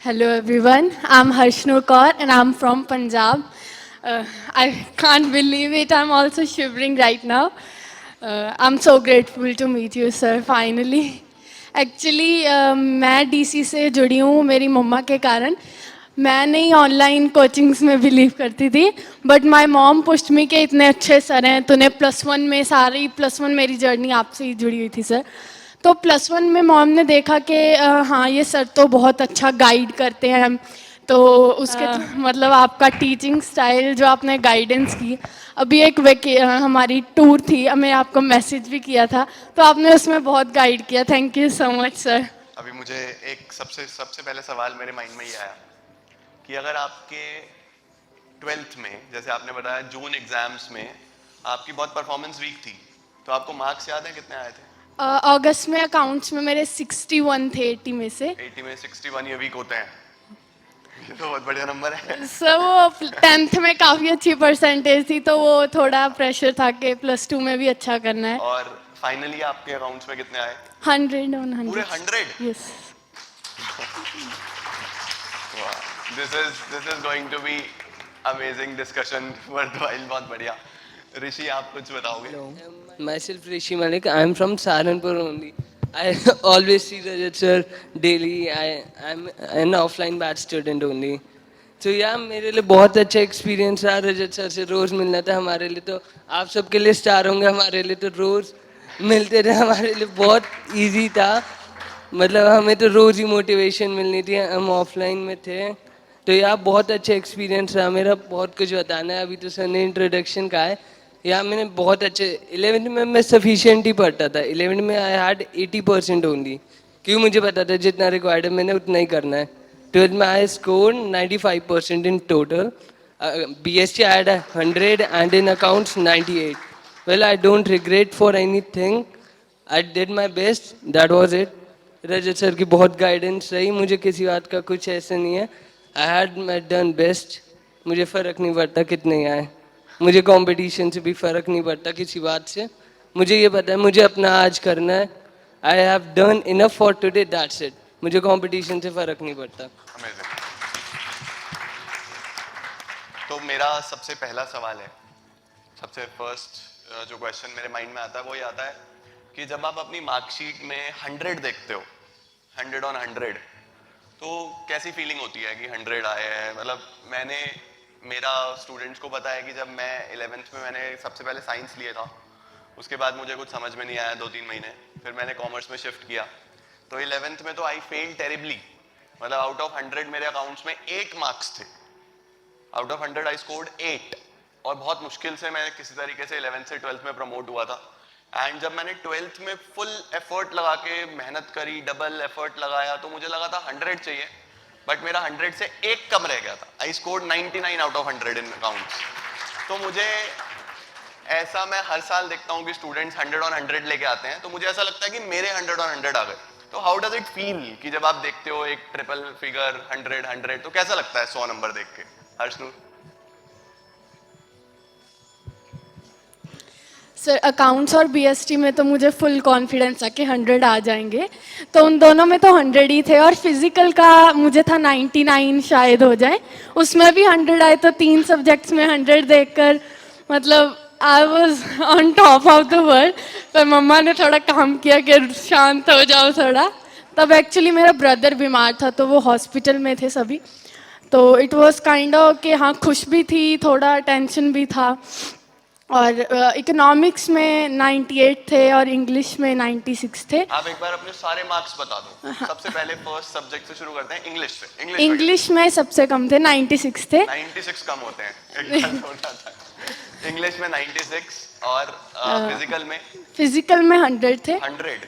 Hello everyone, I'm Harshnoor Kaur and I'm from Punjab. I can't believe it, I'm also shivering right now. I'm so grateful to meet you sir, finally. Actually, मैं DC से जुड़ी हूँ मेरी मम्मा के कारण. मैं नहीं online coachings में बिलीव करती थी, but my mom pushed me के इतने अच्छे सर हैं, तूने +1 में सारी +1 मेरी जर्नी आपसे ही जुड़ी हुई थी सर. तो +1 में मॉम ने देखा कि हाँ ये सर तो बहुत अच्छा गाइड करते हैं, तो उसके मतलब आपका टीचिंग स्टाइल जो आपने गाइडेंस की. अभी एक हमारी टूर थी, हमें आपको मैसेज भी किया था, तो आपने उसमें बहुत गाइड किया. Thank you so much sir. अभी मुझे एक सबसे सबसे पहले सवाल मेरे माइंड में ये आया कि अगर आपके 12th में, जैसे आपने बताया जून एग्जाम्स में आपकी बहुत परफॉर्मेंस वीक थी, तो आपको मार्क्स याद है कितने आए थे? अगस्त में अकाउंट्स में मेरे 61 थे 80 में से. 80 में 61 ये वीक होते हैं? ये तो बहुत बढ़िया नंबर है. सर वो 10th में काफ़ी अच्छी परसेंटेज थी, तो वो थोड़ा प्रेशर था कि +2 में भी अच्छा करना है. और फाइनली आपके अकाउंट्स में कितने आए? 100 on 100. पूरे 100? Yes. This is going to be amazing discussion, worthwhile. बहुत बढ़िया. ऋषि, आप कुछ बताओगे? Hello, myself Rishi Malik. I am from Saharanpur only. I always see Rajat sir daily. I'm an offline batch student only. तो यार मेरे लिए बहुत अच्छा एक्सपीरियंस रहा रजत सर से रोज़ मिलना था. हमारे लिए तो आप सबके लिए स्टार होंगे, हमारे लिए तो रोज़ मिलते थे. हमारे लिए बहुत इजी था, मतलब हमें तो रोज़ ही मोटिवेशन मिलनी थी. हम ऑफलाइन में थे, तो यार बहुत अच्छा एक्सपीरियंस रहा मेरा. बहुत कुछ बताना है. अभी तो सर ने इंट्रोडक्शन कहा है. यार मैंने बहुत अच्छे 11th में मैं सफिशिएंट ही पढ़ता था. 11th में आई हैड 80% ओनली, क्यों मुझे पता था जितना रिक्वायर्ड है मैंने उतना ही करना है. 12th में आई score 95% in total. BSc I had 100 and in accounts 98. Well, I don't regret for anything. I did my best. That was it. Rajat sir की बहुत गाइडेंस रही. मुझे किसी बात का कुछ ऐसा नहीं है. I had my done best. मुझे फ़र्क नहीं पड़ता कितने आए. मुझे कंपटीशन से भी फ़र्क नहीं पड़ता किसी बात से. मुझे ये पता है मुझे अपना आज करना है. I have done enough for today, that's it. मुझे कंपटीशन से फ़र्क नहीं पड़ता. अमेजिंग. तो मेरा सबसे पहला सवाल है, सबसे फर्स्ट जो क्वेश्चन मेरे माइंड में आता है वो ये आता है कि जब आप अपनी मार्कशीट में 100 देखते हो, 100 on 100, तो कैसी फीलिंग होती है कि 100 आए हैं? मतलब मैंने, मेरा स्टूडेंट्स को पता है कि जब मैं 11th में मैंने सबसे पहले साइंस लिया था, उसके बाद मुझे कुछ समझ में नहीं आया 2-3 महीने, फिर मैंने कॉमर्स में शिफ्ट किया. तो 11th में तो आई फेल टेरिबली. मतलब आउट ऑफ 100 मेरे अकाउंट्स में 8 मार्क्स थे. आउट ऑफ 100 आई स्कोर्ड 8, और बहुत मुश्किल से मैं किसी तरीके से 11th से 12th में प्रमोट हुआ था. एंड जब मैंने 12th में फुल एफर्ट लगा के मेहनत करी, डबल एफर्ट लगाया, तो मुझे लगा था 100 चाहिए, बट मेरा 100 से एक कम रह गया था. I scored 99 out of 100 in accounts. तो मुझे ऐसा, मैं हर साल देखता हूँ कि स्टूडेंट्स 100 on 100 लेके आते हैं, तो मुझे ऐसा लगता है कि मेरे 100 on 100 आ गए. तो हाउ डज इट फील कि जब आप देखते हो एक ट्रिपल फिगर 100, तो कैसा लगता है 100 नंबर देख के? हर्षनूर. सर अकाउंट्स और बीएसटी में तो मुझे फुल कॉन्फिडेंस था कि 100 आ जाएंगे, तो उन दोनों में तो 100 ही थे. और फिजिकल का मुझे था 99 शायद हो जाए, उसमें भी 100 आए. तो 3 सब्जेक्ट्स में 100 देखकर मतलब I was on top of the world. पर मम्मा ने थोड़ा काम किया कि शांत हो जाओ थोड़ा. तब एक्चुअली मेरा ब्रदर बीमार था, तो वो हॉस्पिटल में थे सभी. तो इट वॉज काइंड ऑफ कि हाँ खुश भी थी, थोड़ा टेंशन भी था. और इकोनॉमिक्स में 98 थे और इंग्लिश में 96 थे. आप एक बार अपने सारे मार्क्स बता दो. सबसे पहले फर्स्ट सब्जेक्ट से शुरू करते हैं, इंग्लिश से. इंग्लिश में सबसे कम थे, 96 थे. 96 कम होते हैं, एक बार होता था. इंग्लिश में 96, और फिजिकल में 100 थे. 100.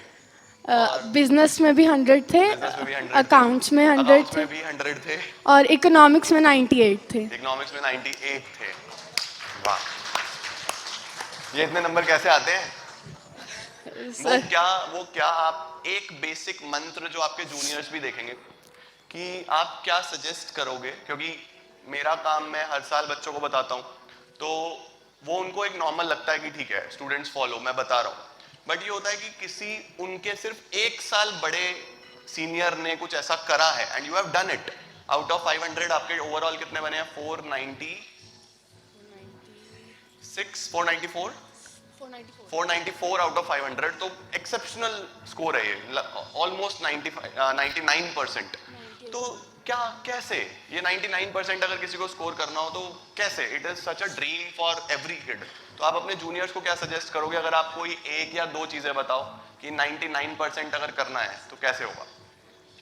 बिजनेस में भी 100 थे. बिजनेस में भी 100 अकाउंट्स में 100 थे. भी 100 थे. और इकोनॉमिक्स में 98 थे. इकोनॉमिक्स में 98 थे. वाह, ये इतने नंबर कैसे आते हैं? वो क्या आप एक बेसिक मंत्र जो आपके जूनियर्स भी देखेंगे, कि आप क्या सजेस्ट करोगे? क्योंकि मेरा काम, मैं हर साल बच्चों को बताता हूँ, तो वो उनको एक नॉर्मल लगता है कि ठीक है स्टूडेंट्स फॉलो, मैं बता रहा हूँ. बट ये होता है कि किसी उनके सिर्फ 1 साल बड़े सीनियर ने कुछ ऐसा करा है, and you have done it, out of 500 आपके ओवरऑल कितने बने हैं? 494 494 आउट ऑफ 500, तो एक्सेप्शनल स्कोर है ये, ऑलमोस्ट 99%। तो क्या, कैसे ये 99% अगर किसी को स्कोर करना हो तो कैसे? It is such a dream for every kid. तो आप अपने जूनियर्स को क्या सजेस्ट करोगे? अगर आप कोई एक या दो चीजें बताओ कि 99% अगर करना है तो कैसे होगा?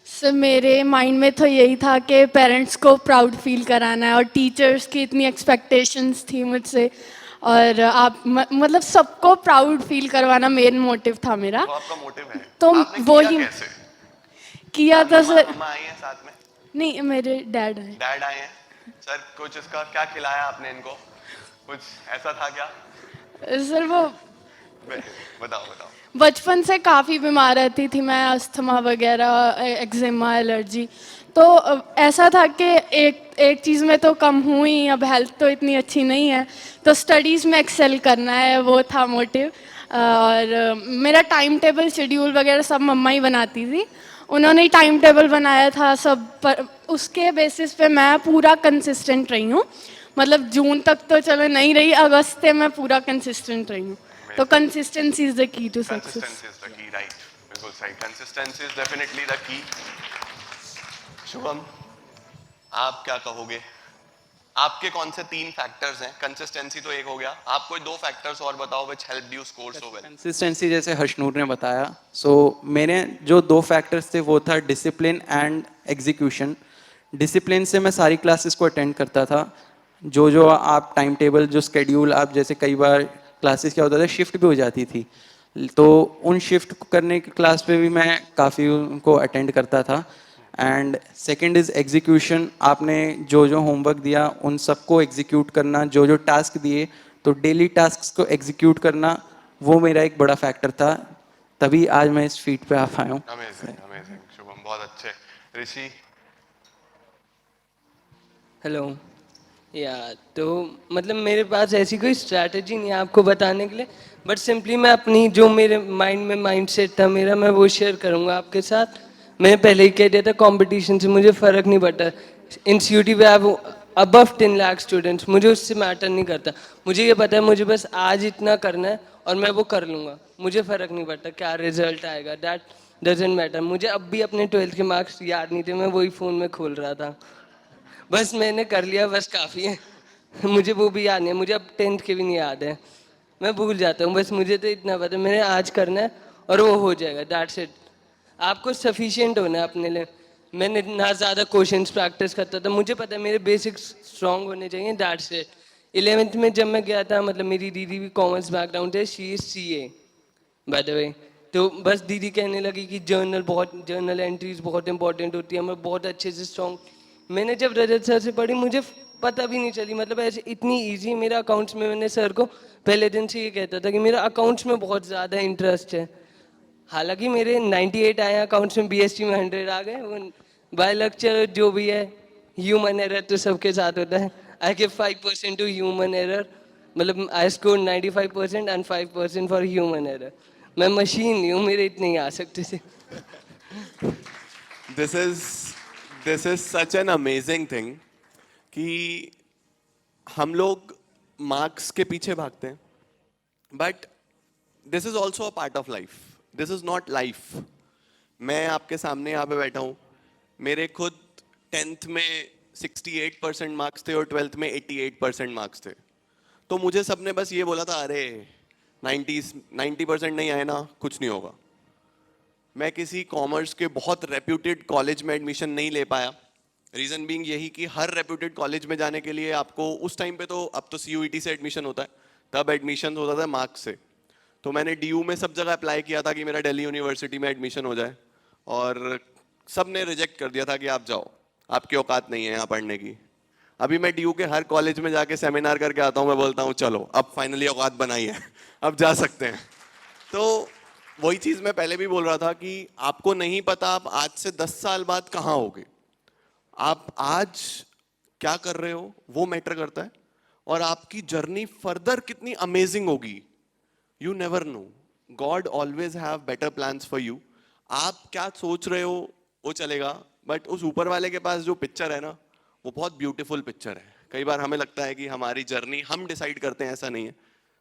सर मेरे माइंड में तो यही था कि पेरेंट्स को प्राउड फील कराना है, और टीचर्स की इतनी एक्सपेक्टेशंस थी मुझसे, और आप मतलब सबको प्राउड फील करवाना मेन मोटिव था मेरा। तो आपका मोटिव है, तो आपने वो किया ही कैसे? किया था मम्मा सर। मम्मा आई है साथ में? नहीं, मेरे डैड है। डैड आए हैं? सर कुछ इसका क्या खिलाया आपने इनको? कुछ ऐसा था क्या? सर वो बताओ बताओ। बचपन से काफ़ी बीमार रहती थी मैं, अस्थमा वगैरह, एक्जिमा, एलर्जी। तो ऐसा था कि एक एक चीज़ में तो कम हूँ ही, अब हेल्थ तो इतनी अच्छी नहीं है, तो स्टडीज़ में एक्सेल करना है, वो था मोटिव। और मेरा टाइम टेबल, शेड्यूल वगैरह सब मम्मा ही बनाती थी, उन्होंने ही टाइम टेबल बनाया था सब, पर उसके बेसिस पे मैं पूरा कंसिस्टेंट रही हूँ। मतलब जून तक तो चलो नहीं रही, अगस्त से मैं पूरा कंसिस्टेंट रही हूँ। तो consistency is the key to success. Consistency is the key, right, बिल्कुल सही, consistency is definitely the key. Shubham, आप क्या कहोगे? आपके कौन से 3 फैक्टर्स हैं? कंसिस्टेंसी तो एक हो गया, आप कोई 2 फैक्टर्स और बताओ which help you score so well. Consistency जैसे हर्षनूर ने बताया, सो मेरे जो 2 फैक्टर्स थे वो था डिसिप्लिन एंड एग्जीक्यूशन। डिसिप्लिन से मैं सारी क्लासेस को अटेंड करता था, जो जो आप टाइम टेबल, जो स्केड्यूल, आप जैसे कई बार क्लासेस क्या होता था, शिफ्ट भी हो जाती थी, तो उन शिफ्ट करने की क्लास पे भी मैं काफ़ी उनको अटेंड करता था। एंड सेकंड इज़ एग्जीक्यूशन, आपने जो जो होमवर्क दिया उन सबको एग्जीक्यूट करना, जो जो टास्क दिए तो डेली टास्क को एग्जीक्यूट करना, वो मेरा एक बड़ा फैक्टर था, तभी आज मैं इस फीट पे आ पाया हूँ। अमेजिंग अमेजिंग शुभम, बहुत अच्छे। ऋषि? हेलो। या तो मतलब मेरे पास ऐसी कोई स्ट्रैटेजी नहीं है आपको बताने के लिए, बट सिंपली मैं अपनी जो मेरे माइंड में माइंडसेट था मेरा, मैं वो शेयर करूँगा आपके साथ। मैंने पहले ही कह दिया था, कंपटीशन से मुझे फ़र्क नहीं पड़ता। इंस्टीट्यूट पे आप अबव 10 लाख स्टूडेंट्स, मुझे उससे मैटर नहीं करता। मुझे ये पता है मुझे बस आज इतना करना है और मैं वो कर लूँगा, मुझे फ़र्क नहीं पड़ता क्या रिजल्ट आएगा, दैट डजेंट मैटर। मुझे अब भी अपने 12th के मार्क्स याद नहीं थे, मैं वही फ़ोन में खोल रहा था, बस मैंने कर लिया, बस काफ़ी है। मुझे वो भी याद नहीं है, मुझे अब 10th के भी नहीं याद है, मैं भूल जाता हूँ। बस मुझे तो इतना पता है मैंने आज करना है और वो हो जाएगा, दैट्स इट। आपको सफिशिएंट होना है अपने लिए। मैंने ना ज़्यादा क्वेश्चंस प्रैक्टिस करता था, मुझे पता है मेरे बेसिक्स स्ट्रांग होने चाहिए, दैट्स इट। 11th में जब मैं गया था, मतलब मेरी दीदी भी कॉमर्स बैकग्राउंड है, she is CA by the way. तो बस दीदी कहने लगी कि जर्नल एंट्रीज बहुत इंपॉर्टेंट होती है, मैं बहुत अच्छे से स्ट्रॉन्ग। मैंने जब रजत सर से पढ़ी, मुझे पता भी नहीं चली, मतलब ऐसे इतनी इजी मेरा अकाउंट्स में। मैंने सर को पहले दिन से ये कहता था कि मेरा अकाउंट्स में बहुत ज़्यादा इंटरेस्ट है। हालांकि मेरे 98 आए अकाउंट्स में, BSc में 100 आ गए, वो बाय लक चलो जो भी है, ह्यूमन एरर तो सबके साथ होता है। I give 5% to human error, मतलब I score 95% and 5% for human error. मैं मशीन नहीं हूँ, मेरे इतने ही आ सकते थे। This is this is such an amazing thing कि हम लोग मार्क्स के पीछे भागते हैं, but this is also a part of life, this is not life. मैं आपके सामने यहाँ पे बैठा हूँ, मेरे खुद 10th में 68% मार्क्स थे और 12th में 88% मार्क्स थे, तो मुझे सबने बस ये बोला था, अरे 90% नहीं आए ना, कुछ नहीं होगा। मैं किसी कॉमर्स के बहुत रेप्यूटेड कॉलेज में एडमिशन नहीं ले पाया, रीज़न बीइंग यही कि हर रेप्यूटेड कॉलेज में जाने के लिए आपको उस टाइम पे, तो अब तो CUET से एडमिशन होता है, तब एडमिशन होता था मार्क्स से। तो मैंने DU में सब जगह अप्लाई किया था कि मेरा दिल्ली यूनिवर्सिटी में एडमिशन हो जाए, और सब ने रिजेक्ट कर दिया था कि आप जाओ, आपकी औकात नहीं है यहाँ पढ़ने की। अभी मैं DU के हर कॉलेज में जाके सेमिनार करके आता हूँ, मैं बोलता हूँ चलो अब फाइनली औकात बनाई है, अब जा सकते हैं। तो वही चीज़ मैं पहले भी बोल रहा था कि आपको नहीं पता आप आज से 10 साल बाद कहाँ होगे, आप आज क्या कर रहे हो वो मैटर करता है, और आपकी जर्नी फर्दर कितनी अमेजिंग होगी, you never know. God always have better plans for you. आप क्या सोच रहे हो वो चलेगा, बट उस ऊपर वाले के पास जो पिक्चर है ना, वो बहुत ब्यूटीफुल पिक्चर है. कई बार हमें लगता है कि हमारी जर्नी हम डिसाइड करते हैं, ऐसा नहीं है.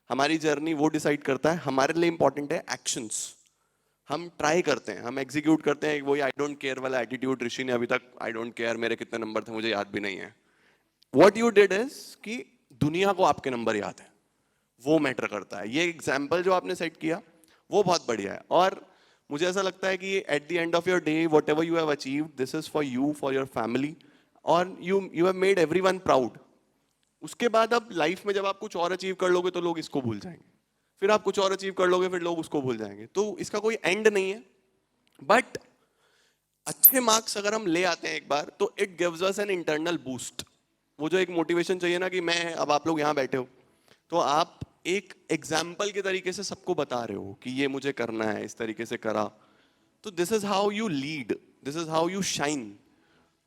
हमारी जर्नी वो डिसाइड करता है. हमारे लिए इंपॉर्टेंट है एक्शंस. हम ट्राई करते हैं, हम एग्जीक्यूट करते हैं. वही आई डोंट केयर वाला एटीट्यूड ऋषि ने अभी तक, आई डोंट केयर मेरे कितने नंबर थे मुझे याद भी नहीं है. व्हाट यू डिड इज कि दुनिया को आपके नंबर याद है, वो मैटर करता है. ये एग्जाम्पल जो आपने सेट किया वो बहुत बढ़िया है. और मुझे ऐसा लगता है कि at the end of your day whatever you have achieved, this is for you, for your family, और you have made everyone proud. उसके बाद अब लाइफ में जब आप कुछ और अचीव कर लोगे तो लोग इसको भूल जाएंगे, फिर आप कुछ और अचीव कर लोगे फिर लोग उसको भूल जाएंगे. तो इसका कोई एंड नहीं है. बट अच्छे मार्क्स अगर हम ले आते हैं एक बार, तो it gives us an internal boost. वो जो एक मोटिवेशन चाहिए ना, कि मैं, अब आप लोग यहाँ बैठे हो तो आप एक एग्जाम्पल के तरीके से सबको बता रहे हो कि ये मुझे करना है, इस तरीके से करा. तो this is how you lead, this is how you shine.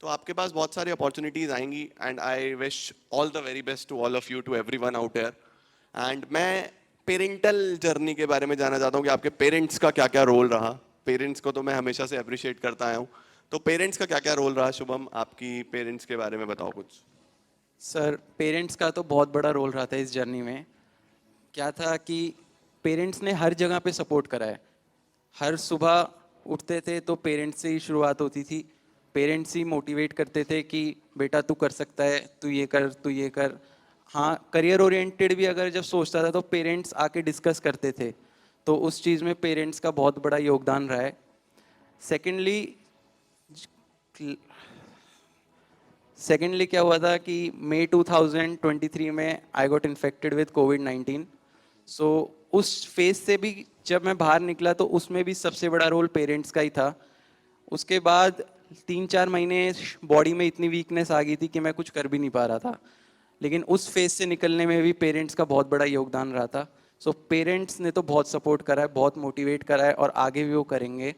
तो आपके पास बहुत सारी अपॉर्चुनिटीज आएंगी. And I wish all the very best to all of you, to everyone out here. And मैं पेरेंटल जर्नी के बारे में जानना चाहता हूँ कि आपके पेरेंट्स का क्या क्या रोल रहा. पेरेंट्स को तो मैं हमेशा से अप्रिशिएट करता आया हूँ, तो पेरेंट्स का क्या क्या रोल रहा. शुभम, आपकी पेरेंट्स के बारे में बताओ कुछ. सर, पेरेंट्स का तो बहुत बड़ा रोल रहा था इस जर्नी में. क्या था कि पेरेंट्स ने हर जगह पे सपोर्ट करा है. हर सुबह उठते थे तो पेरेंट्स से ही शुरुआत होती थी. पेरेंट्स ही मोटिवेट करते थे कि बेटा तू कर सकता है, तू ये कर, तू ये कर. हाँ, करियर ओरिएंटेड भी अगर जब सोचता था तो पेरेंट्स आके डिस्कस करते थे. तो उस चीज़ में पेरेंट्स का बहुत बड़ा योगदान रहा है. सेकेंडली क्या हुआ था कि मई 2023 में आई गॉट इन्फेक्टेड विद कोविड-19. सो उस फेज से भी जब मैं बाहर निकला तो उसमें भी सबसे बड़ा रोल पेरेंट्स का ही था. उसके बाद 3-4 महीने बॉडी में इतनी वीकनेस आ गई थी कि मैं कुछ कर भी नहीं पा रहा था. लेकिन उस फेज से निकलने में भी पेरेंट्स का बहुत बड़ा योगदान रहा था. सो पेरेंट्स ने तो बहुत सपोर्ट करा है, बहुत मोटिवेट करा है और आगे भी वो करेंगे,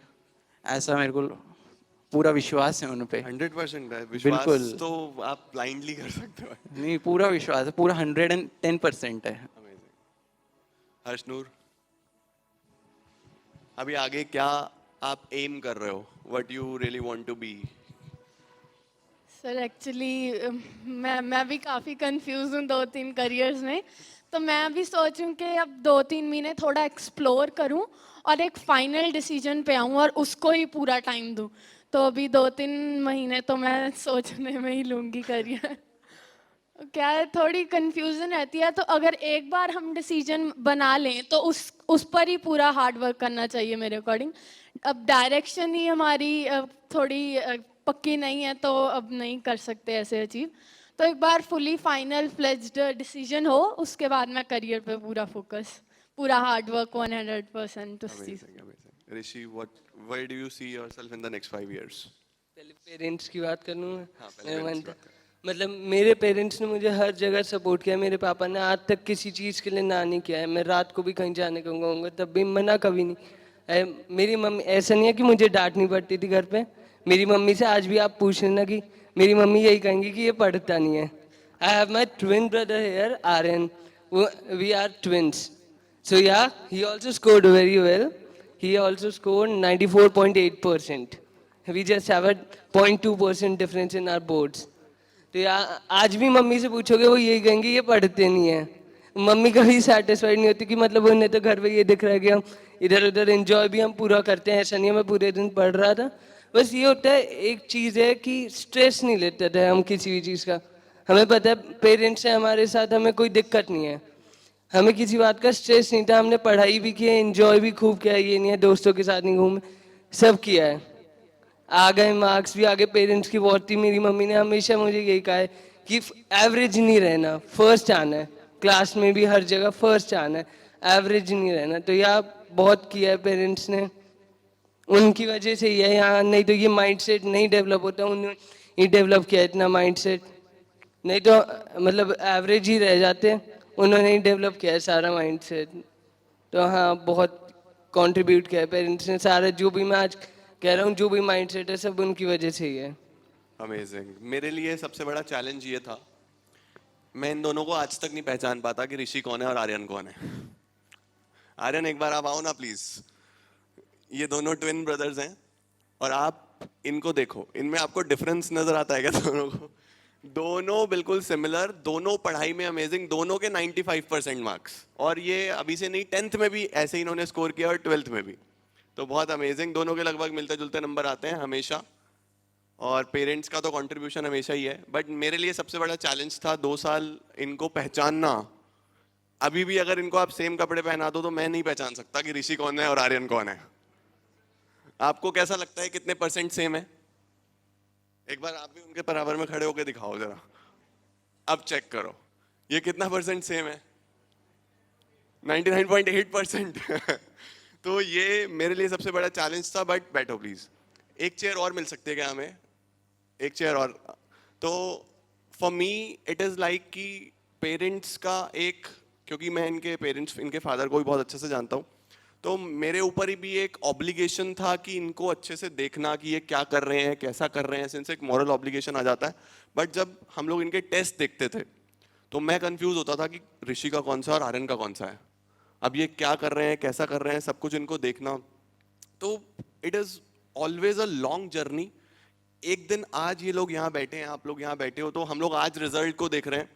ऐसा मेरे को पूरा विश्वास है उन पे. 100% है विश्वास. बिल्कुल. तो आप ब्लाइंडली कर सकते हो. नहीं, पूरा विश्वास है, पूरा 110% है. Amazing. हर्षनूर, अभी आगे क्या आप एम कर रहे हो, what you really want to be? Sir actually मैं भी काफ़ी कंफ्यूज हूँ 2-3 करियर्स में. तो मैं अभी सोच रही हूँ कि अब 2-3 महीने थोड़ा एक्सप्लोर करूँ और एक फाइनल डिसीजन पे आऊँ और उसको ही पूरा टाइम दूँ. तो अभी 2-3 महीने तो मैं सोचने में ही लूँगी करियर. क्या है, थोड़ी कंफ्यूजन रहती है. तो अगर एक बार हम डिसीजन बना लें तो उस पर ही पूरा हार्ड वर्क करना चाहिए मेरे अकॉर्डिंग. अब डायरेक्शन ही हमारी थोड़ी पक्की नहीं है तो अब नहीं कर सकते ऐसे अचीव. तो एक बार फुली फाइनल फ्लेज्ड डिसीजन हो, उसके बाद मैं करियर पे पूरा फोकस, पूरा हार्ड वर्क 100% उस चीज़. Amazing, amazing. Rishi, where do you see yourself in the next 5 years? पहले पेरेंट्स की बात करूँ हाँ, पहले parents की बात करें. मतलब मेरे पेरेंट्स ने मुझे हर जगह सपोर्ट किया. मेरे पापा ने आज तक किसी चीज़ के लिए ना नहीं किया है. मैं रात को भी कहीं जाने को कहूँगा तब भी मना कभी नहीं. मेरी मम्मी, ऐसा नहीं है कि मुझे डांटनी पड़ती थी घर पे. मेरी मम्मी से आज भी आप पूछ लेना कि मेरी मम्मी यही कहेंगी कि ये पढ़ता नहीं है. I have my twin brother here Aryan. We are twins. So yeah, he also scored very well. He also scored 94.8%. We just have a 0.2% difference in our boards. तो यार आज भी मम्मी से पूछोगे वो यही कहेंगे ये पढ़ते नहीं है. मम्मी कभी सेटिस्फाइड नहीं होती कि मतलब उन्हें तो घर पे ये दिख रहा है कि हम इधर उधर एंजॉय भी हम पूरा करते हैं. ऐसा नहीं है मैं पूरे दिन पढ़ रहा था. बस ये होता है, एक चीज़ है कि स्ट्रेस नहीं लेते थे हम किसी भी चीज़ का. हमें पता है पेरेंट्स हैं हमारे साथ, हमें कोई दिक्कत नहीं है. हमें किसी बात का स्ट्रेस नहीं था. हमने पढ़ाई भी की है, एंजॉय भी खूब किया है. ये नहीं है दोस्तों के साथ नहीं घूमे, सब किया है. आ गए मार्क्स भी आगे. पेरेंट्स की बहुत थी. मेरी मम्मी ने हमेशा मुझे यही कहा है कि एवरेज नहीं रहना, फर्स्ट आना है. क्लास में भी हर जगह फर्स्ट आना है, एवरेज नहीं रहना. तो यह बहुत किया है पेरेंट्स ने, उनकी वजह से ये यहाँ. नहीं तो ये माइंडसेट नहीं डेवलप होता. उन्होंने ही डेवलप किया इतना माइंडसेट. नहीं तो मतलब एवरेज ही रह जाते. उन्होंने ही डेवलप किया है सारा माइंडसेट. तो हाँ, बहुत कंट्रीब्यूट किया है पेरेंट्स ने. सारा जो भी मैं आज कह रहा हूँ, जो भी माइंडसेट है, सब उनकी वजह से ही है. अमेजिंग. मेरे लिए सबसे बड़ा चैलेंज ये था, मैं इन दोनों को आज तक नहीं पहचान पाता कि ऋषि कौन है और आर्यन कौन है. आर्यन, एक बार आप आओ ना प्लीज. ये दोनों ट्विन ब्रदर्स हैं और आप आप इनको देखो, इनमें आपको डिफरेंस नजर आता है क्या दोनों को? दोनों बिल्कुल सिमिलर, दोनों पढ़ाई में अमेजिंग, दोनों के 95% मार्क्स, और ये अभी से नहीं 10th में भी ऐसे ही इन्होंने स्कोर किया और 12th में भी। तो बहुत अमेजिंग, दोनों के लगभग मिलते जुलते नंबर आते हैं हमेशा, और पेरेंट्स का तो कंट्रीब्यूशन हमेशा ही है। बट मेरे लिए सबसे बड़ा चैलेंज था 2 साल इनको पहचानना। अभी भी अगर इनको आप सेम कपड़े पहना दो तो मैं नहीं पहचान सकता कि ऋषि कौन है और आर्यन कौन है। आपको कैसा लगता है, कितने परसेंट सेम है? एक बार आप भी उनके बराबर में खड़े होकर दिखाओ जरा, अब चेक करो ये कितना परसेंट सेम है। 99.8%। तो ये मेरे लिए सबसे बड़ा चैलेंज था। बट बैठो प्लीज, एक चेयर और मिल सकती है क्या हमें? एक चेयर और। तो for me it is like कि पेरेंट्स का एक, क्योंकि मैं इनके पेरेंट्स, इनके फादर को भी बहुत अच्छे से जानता हूँ, तो मेरे ऊपर ही भी एक ऑब्लिगेशन था कि इनको अच्छे से देखना कि ये क्या कर रहे हैं, कैसा कर रहे हैं, सिंस एक मॉरल ऑब्लिगेशन आ जाता है। बट जब हम लोग इनके टेस्ट देखते थे तो मैं कंफ्यूज होता था कि ऋषि का कौन सा और आर्यन का कौन सा है, अब ये क्या कर रहे हैं, कैसा कर रहे हैं, सब कुछ इनको देखना। तो it is always a long journey. एक दिन आज ये लोग यहाँ बैठे हैं, आप लोग यहाँ बैठे हो, तो हम लोग आज रिजल्ट को देख रहे हैं,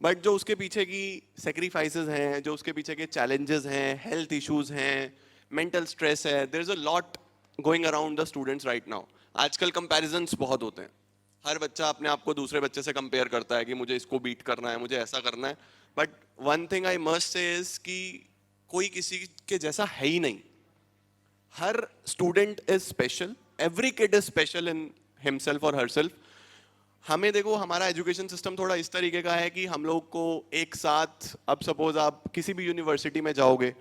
बट जो उसके पीछे की सेक्रीफाइसेस हैं, जो उसके पीछे के चैलेंजेस हैं, हेल्थ इश्यूज हैं, मेंटल स्ट्रेस है, there is a lot going around the students right now. आजकल कंपैरिजन्स बहुत होते हैं, हर बच्चा अपने आप को दूसरे बच्चे से कंपेयर करता है कि मुझे इसको बीट करना है, मुझे ऐसा करना है। But one thing I must say is कि कोई किसी के जैसा है ही नहीं। हर student is special, every kid is special in himself और हरसेल्फ। हमें देखो, हमारा एजुकेशन सिस्टम थोड़ा इस तरीके का है कि हम लोग को एक साथ, अब सपोज आप किसी भी यूनिवर्सिटी में जाओगे,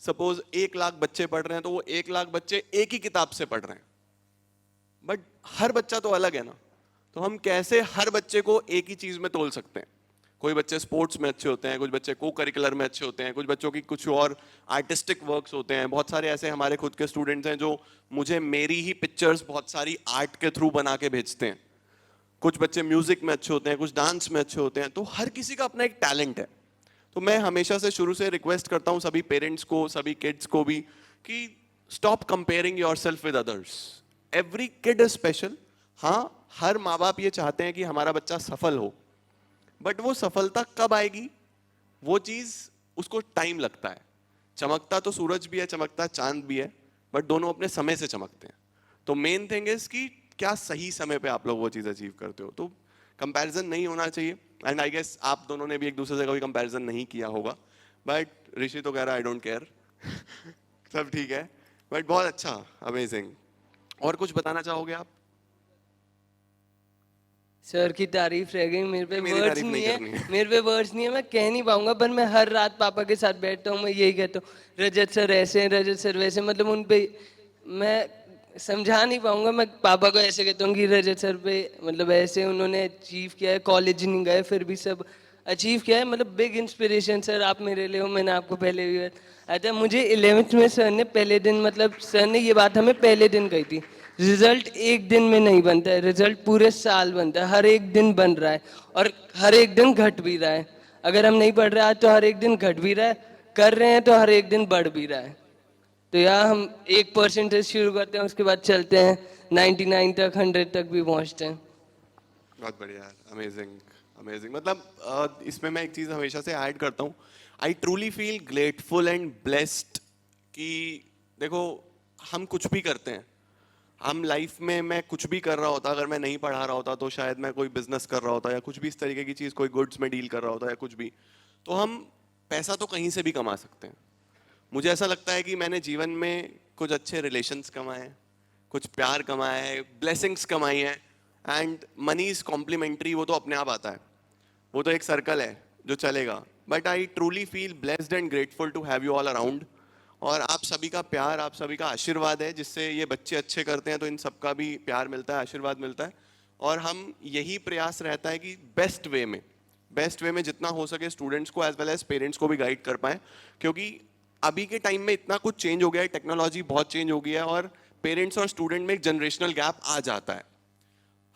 सपोज 1 लाख बच्चे पढ़ रहे हैं, तो वो 1 लाख बच्चे एक ही किताब से पढ़ रहे हैं, बट हर बच्चा तो अलग है ना। तो हम कैसे हर बच्चे को एक ही चीज में तोल सकते हैं? कोई बच्चे स्पोर्ट्स में अच्छे होते हैं, कुछ बच्चे को करिकुलर में अच्छे होते हैं, कुछ बच्चों की कुछ और आर्टिस्टिक वर्क्स होते हैं। बहुत सारे ऐसे हमारे खुद के स्टूडेंट्स हैं जो मुझे मेरी ही पिक्चर्स बहुत सारी आर्ट के थ्रू बना के भेजते हैं। कुछ बच्चे म्यूजिक में अच्छे होते हैं, कुछ डांस में अच्छे होते हैं। तो हर किसी का अपना एक टैलेंट है। तो मैं हमेशा से शुरू से रिक्वेस्ट करता हूँ सभी पेरेंट्स को, सभी किड्स को भी, कि stop comparing yourself with others. Every kid is special. हाँ, हर माँ बाप ये चाहते हैं कि हमारा बच्चा सफल हो, बट वो सफलता कब आएगी, वो चीज उसको टाइम लगता है। चमकता तो सूरज भी है, चमकता चांद भी है, बट दोनों अपने समय से चमकते हैं। तो मेन थिंग इज कि क्या सही समय पे आप लोग वो चीज अचीव करते हो। तो कंपैरिजन नहीं होना चाहिए। एंड आई गेस आप दोनों ने भी एक दूसरे से कभी कंपैरिजन नहीं किया होगा, बट ऋषि तो कह रहा है आई डोंट केयर। सब ठीक है, बट बहुत अच्छा, अमेजिंग। और कुछ बताना चाहोगे आप? सर की तारीफ रह गई, मेरे पे मेरी वर्ड्स तारीफ नहीं नहीं है, करनी है। मेरे पे वर्ड्स नहीं है, मैं कह नहीं पाऊंगा। पर मैं हर रात पापा के साथ बैठता हूँ, मैं यही कहता हूँ रजत सर ऐसे हैं, रजत सर वैसे, मतलब उन पे मैं समझा नहीं पाऊंगा। मैं पापा को ऐसे कहता हूँ कि रजत सर पे मतलब ऐसे उन्होंने अचीव किया है, कॉलेज नहीं गए फिर भी सब अचीव किया है, मतलब बिग इंस्पिरेशन सर आप मेरे लिए हो। मैंने आपको पहले भी अच्छा, मुझे 11th में सर ने पहले दिन, मतलब सर ने ये बात हमें पहले दिन कही थी, रिजल्ट एक दिन में नहीं बनता है, रिजल्ट पूरे साल बनता है, हर एक दिन बन रहा है और हर एक दिन घट भी रहा है। अगर हम नहीं पढ़ रहे आज तो हर एक दिन घट भी रहा है, कर रहे हैं तो हर एक दिन बढ़ भी रहा है। तो यहाँ हम 1% से शुरू करते हैं, उसके बाद चलते हैं 99 तक, 100 तक भी पहुँचते हैं। बहुत बढ़िया, अमेजिंग अमेजिंग। मतलब इसमें मैं एक चीज़ हमेशा से ऐड करता हूँ, आई truly feel grateful and blessed कि देखो, हम कुछ भी करते हैं, हम लाइफ में, मैं कुछ भी कर रहा होता, अगर मैं नहीं पढ़ा रहा होता तो शायद मैं कोई बिजनेस कर रहा होता या कुछ भी इस तरीके की चीज़, कोई गुड्स में डील कर रहा होता या कुछ भी। तो हम पैसा तो कहीं से भी कमा सकते हैं। मुझे ऐसा लगता है कि मैंने जीवन में कुछ अच्छे रिलेशंस कमाए हैं, कुछ प्यार कमाया है, ब्लेसिंग्स कमाई हैं, एंड मनी इज कॉम्प्लीमेंट्री, वो तो अपने आप आता है, वो तो एक सर्कल है जो चलेगा। But I truly feel blessed and grateful to have you all around. और आप सभी का प्यार, आप सभी का आशीर्वाद है, जिससे ये बच्चे अच्छे करते हैं तो इन सबका भी प्यार मिलता है, आशीर्वाद मिलता है। और हम यही प्रयास रहता है कि बेस्ट वे में जितना हो सके स्टूडेंट्स को एज वेल एज पेरेंट्स को भी गाइड कर पाएँ, क्योंकि अभी के टाइम में इतना कुछ चेंज हो गया है, टेक्नोलॉजी बहुत चेंज हो गया है, और पेरेंट्स और स्टूडेंट में एक जनरेशनल गैप आ जाता है।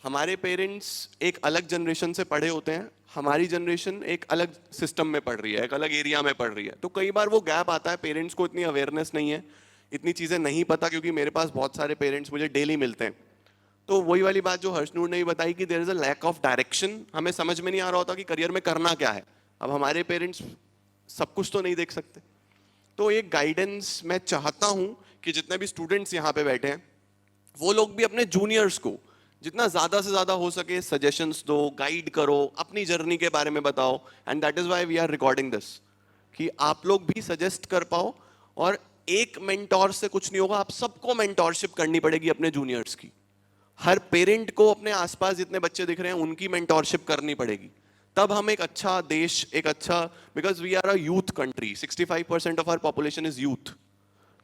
हमारे पेरेंट्स एक अलग जनरेशन से पढ़े होते हैं, हमारी जनरेशन एक अलग सिस्टम में पढ़ रही है, एक अलग एरिया में पढ़ रही है, तो कई बार वो गैप आता है, पेरेंट्स को इतनी अवेयरनेस नहीं है, इतनी चीज़ें नहीं पता, क्योंकि मेरे पास बहुत सारे पेरेंट्स मुझे डेली मिलते हैं। तो वही वाली बात जो हर्षनूर ने भी बताई कि there is a lack of direction, हमें समझ में नहीं आ रहा होता कि करियर में करना क्या है। अब हमारे पेरेंट्स सब कुछ तो नहीं देख सकते, तो एक गाइडेंस मैं चाहता हूं कि जितने भी स्टूडेंट्स यहाँ पे बैठे हैं वो लोग भी अपने जूनियर्स को जितना ज्यादा से ज्यादा हो सके सजेशंस दो, गाइड करो, अपनी जर्नी के बारे में बताओ। And that is why we are recording this, कि आप लोग भी सजेस्ट कर पाओ। और एक मेंटोर से कुछ नहीं होगा, आप सबको मेंटोरशिप करनी पड़ेगी अपने जूनियर्स की। हर पेरेंट को अपने आसपास जितने बच्चे दिख रहे हैं उनकी मेंटोरशिप करनी पड़ेगी, तब हम एक अच्छा देश, एक अच्छा, because we are a youth country, 65% of our population is youth.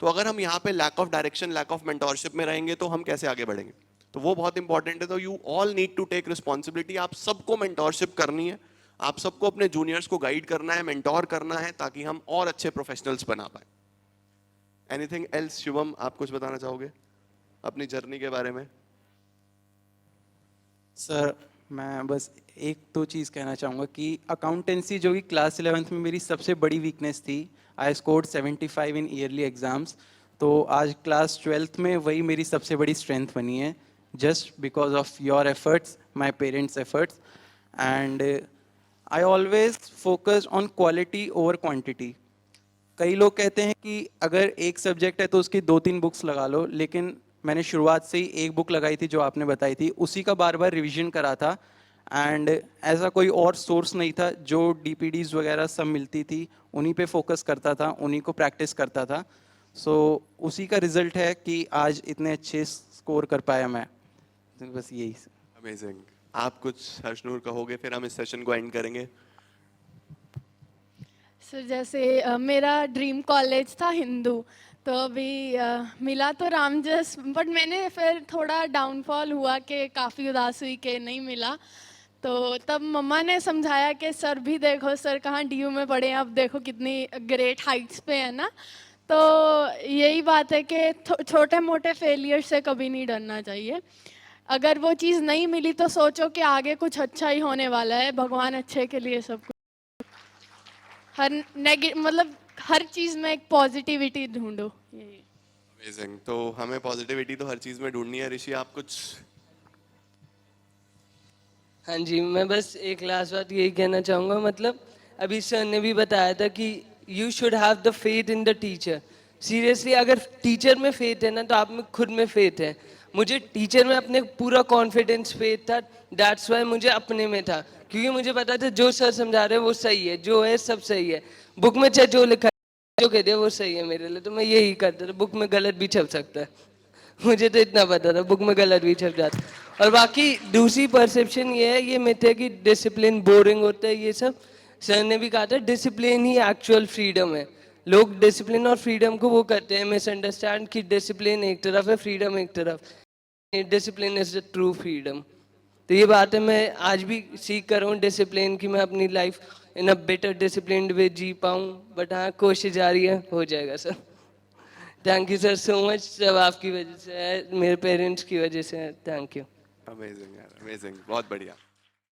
तो अगर हम यहाँ पे lack of direction, lack of mentorship में रहेंगे तो हम कैसे आगे बढ़ेंगे? तो वो बहुत इंपॉर्टेंट है। तो you all need to take responsibility, आप सबको मेंटोरशिप करनी है, आप सबको अपने जूनियर्स को गाइड करना है, मेंटोर करना है, ताकि हम और अच्छे प्रोफेशनल्स बना पाए। एनीथिंग एल्स शुभम, आप कुछ बताना चाहोगे अपनी जर्नी के बारे में? सर मैं बस एक दो चीज़ कहना चाहूँगा कि अकाउंटेंसी जो कि क्लास 11th में मेरी सबसे बड़ी वीकनेस थी, I scored 75 in yearly exams, तो आज क्लास 12th में वही मेरी सबसे बड़ी स्ट्रेंथ बनी है, just because of your efforts, my parents efforts. And I always focus on quality over quantity. कई लोग कहते हैं कि अगर एक सब्जेक्ट है तो उसकी 2-3 बुक्स लगा लो, लेकिन मैंने शुरुआत से ही एक बुक लगाई थी जो आपने बताई थी, उसी का बार बार रिवीजन करा था। एंड ऐसा कोई और सोर्स नहीं था, जो डीपीडीज वगैरह सब मिलती थी उन्हीं पे फोकस करता था, उन्हीं को प्रैक्टिस करता था। सो उसी का रिजल्ट है कि आज इतने अच्छे स्कोर कर पाया मैं। तो बस यही। अमेजिंग। आप कुछ हर्षनूर कहोगे, फिर हम इस सेशन को एंड करेंगे। सर जैसे मेरा ड्रीम कॉलेज था हिंदू, तो अभी मिला तो रामजस, बट मैंने फिर थोड़ा डाउनफॉल हुआ कि काफ़ी उदास हुई कि नहीं मिला। तो तब मम्मा ने समझाया कि सर भी देखो, सर कहाँ डीयू में पढ़े हैं, अब देखो कितनी ग्रेट हाइट्स पे है ना। तो यही बात है कि छोटे मोटे फेलियर से कभी नहीं डरना चाहिए। अगर वो चीज़ नहीं मिली तो सोचो कि आगे कुछ अच्छा ही होने वाला है, भगवान अच्छे के लिए सब कुछ। हर मतलब हर चीज में एक पॉजिटिविटी ढूंढो। अमेजिंग। तो हमें पॉजिटिविटी तो हर चीज में ढूंढनी है। ऋषि, आप कुछ? हाँ जी, मैं बस एक लास्ट बात यही कहना चाहूँगा, मतलब अभी सर ने भी बताया था कि you should have the faith in the teacher. Seriously अगर टीचर में फेथ है ना तो आप में खुद में फेथ है। मुझे टीचर में अपने पूरा कॉन्फिडेंस फेथ था, दैट्स वाई मुझे अपने में था, क्योंकि मुझे पता था जो सर समझा रहे हैं वो सही है, जो है सब सही है। बुक में चाहे जो लिखा है, जो कह दिया वो सही है मेरे लिए, तो मैं यही करता था। बुक में गलत भी छप सकता है, मुझे तो इतना पता था, बुक में गलत भी छप जाता। और बाकी दूसरी परसेप्शन ये है, ये मिथ है कि डिसिप्लिन बोरिंग होता है, ये सब सर ने भी कहा था डिसिप्लिन ही एक्चुअल फ्रीडम है। लोग डिसिप्लिन और फ्रीडम को वो करते हैं मिसअंडरस्टैंड, कि डिसिप्लिन एक तरफ है, फ्रीडम एक तरफ। Discipline is the true freedom. तो ये बात है, मैं आज भी सीख कर रहा हूँ डिसिप्लिन की, मैं अपनी life in a better discipline way जी पाऊँ। बट हाँ, कोशिश जारी है, हो जाएगा sir. Thank you sir so much, सब आपकी वजह से है, मेरे पेरेंट्स की वजह से है। Thank you. अमेजिंग यार, अमेजिंग, बहुत बढ़िया।